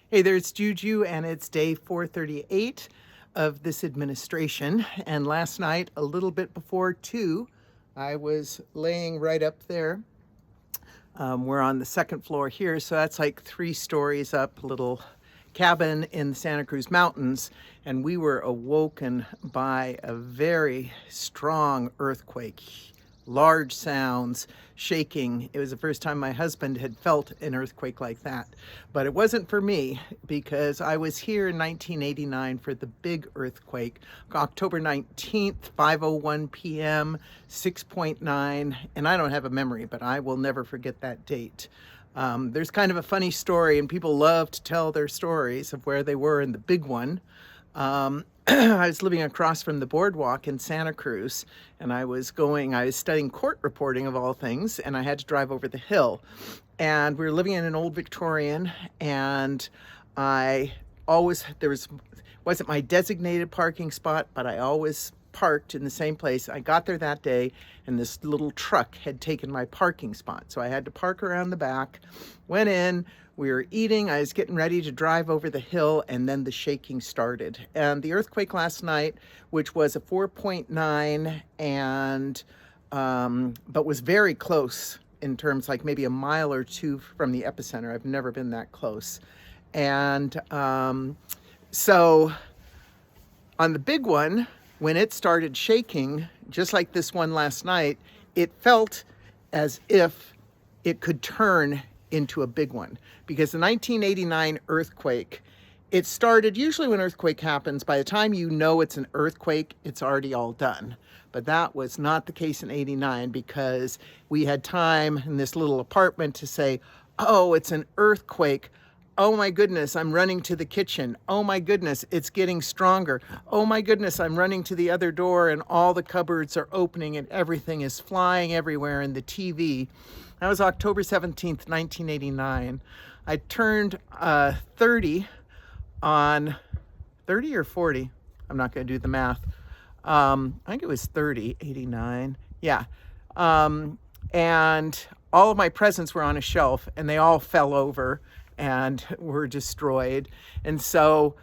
Hey there, it's Juju, and it's day 438 of this administration. And last night, a little bit before 2, I was laying right up there. We're on the second floor here, so that's like 3 stories up, little cabin in the Santa Cruz Mountains. And we were awoken by a very strong earthquake. Large sounds, shaking. It was the first time my husband had felt an earthquake like that. But it wasn't for me because I was here in 1989 for the big earthquake, October 19th, 5:01 p.m., 6.9. And I don't have a memory, but I will never forget that date. There's kind of a funny story, and people love to tell their stories of where they were in the big one. I was living across from the boardwalk in Santa Cruz, and I was studying court reporting of all things, and I had to drive over the hill. And we were living in an old Victorian, and wasn't my designated parking spot, but I always parked in the same place. I got there that day, and this little truck had taken my parking spot. So I had to park around the back, went in, we were eating, I was getting ready to drive over the hill, and then the shaking started. And the earthquake last night, which was a 4.9, and but was very close in terms, like maybe a mile or two from the epicenter. I've never been that close. And so on the big one, when it started shaking, just like this one last night, it felt as if it could turn into a big one. Because the 1989 earthquake, it started, usually when earthquake happens, by the time you know it's an earthquake, it's already all done. But that was not the case in 89 because we had time in this little apartment to say, oh, it's an earthquake. Oh my goodness, I'm running to the kitchen. Oh my goodness, it's getting stronger. Oh my goodness, I'm running to the other door and all the cupboards are opening and everything is flying everywhere in the TV. That was October 17th, 1989. I turned 30 on 30 or 40. I'm not going to do the math. I think it was 30, 89. Yeah. And all of my presents were on a shelf and they all fell over and were destroyed. And so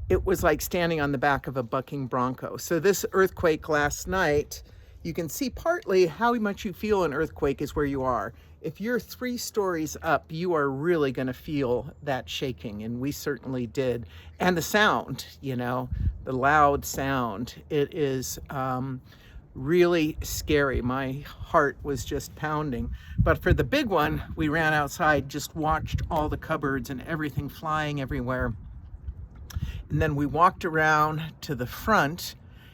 it was like standing on the back of a bucking bronco. So this earthquake last night, you can see partly how much you feel an earthquake is where you are. If you're 3 stories up, you are really going to feel that shaking, and we certainly did. And the sound, the loud sound, it is really scary. My heart was just pounding. But for the big one, we ran outside, just watched all the cupboards and everything flying everywhere. And then we walked around to the front,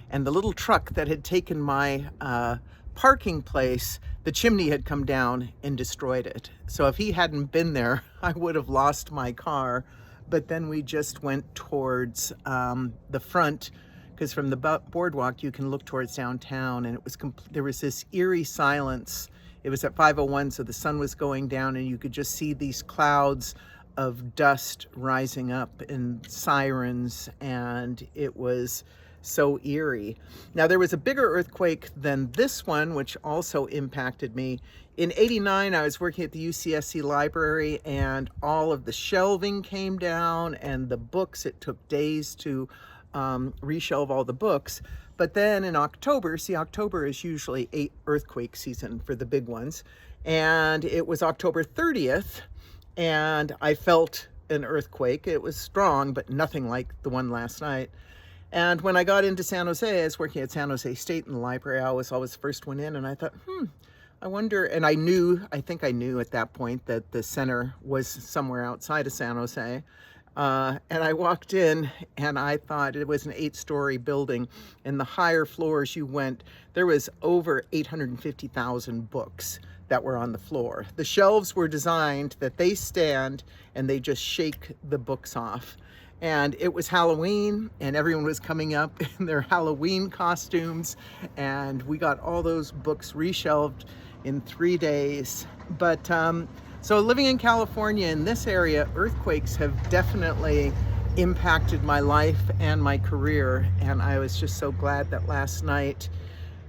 and the little truck that had taken my parking place, the chimney had come down and destroyed it. So if he hadn't been there, I would have lost my car. But then we just went towards the front, because from the boardwalk you can look towards downtown, and there was this eerie silence. It was at 5:01, so the sun was going down, and you could just see these clouds of dust rising up and sirens, and it was so eerie. Now, there was a bigger earthquake than this one, which also impacted me. In 89, I was working at the UCSC library, and all of the shelving came down, and the books, it took days to reshelve all the books. But then in October is usually earthquake season for the big ones, and it was October 30th, and I felt an earthquake. It was strong, but nothing like the one last night. And when I got into San Jose, I was working at San Jose State in the library. I was always the first one in, and I thought, I wonder, and I think I knew at that point that the center was somewhere outside of San Jose. And I walked in, and I thought it was an 8-story building, and the higher floors you went, there was over 850,000 books that were on the floor. The shelves were designed that they stand and they just shake the books off. And it was Halloween, and everyone was coming up in their Halloween costumes, and we got all those books reshelved in 3 days. But so living in California in this area, earthquakes have definitely impacted my life and my career, and I was just so glad that last night,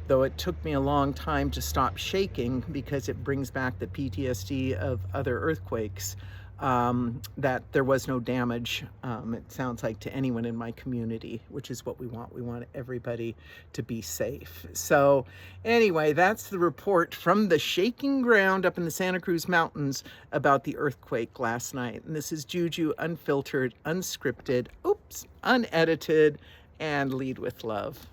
though it took me a long time to stop shaking because it brings back the PTSD of other earthquakes, that there was no damage, it sounds like, to anyone in my community, which is what we want. We want everybody to be safe. So anyway, that's the report from the shaking ground up in the Santa Cruz Mountains about the earthquake last night. And this is Juju, unfiltered, unscripted, unedited, and lead with love.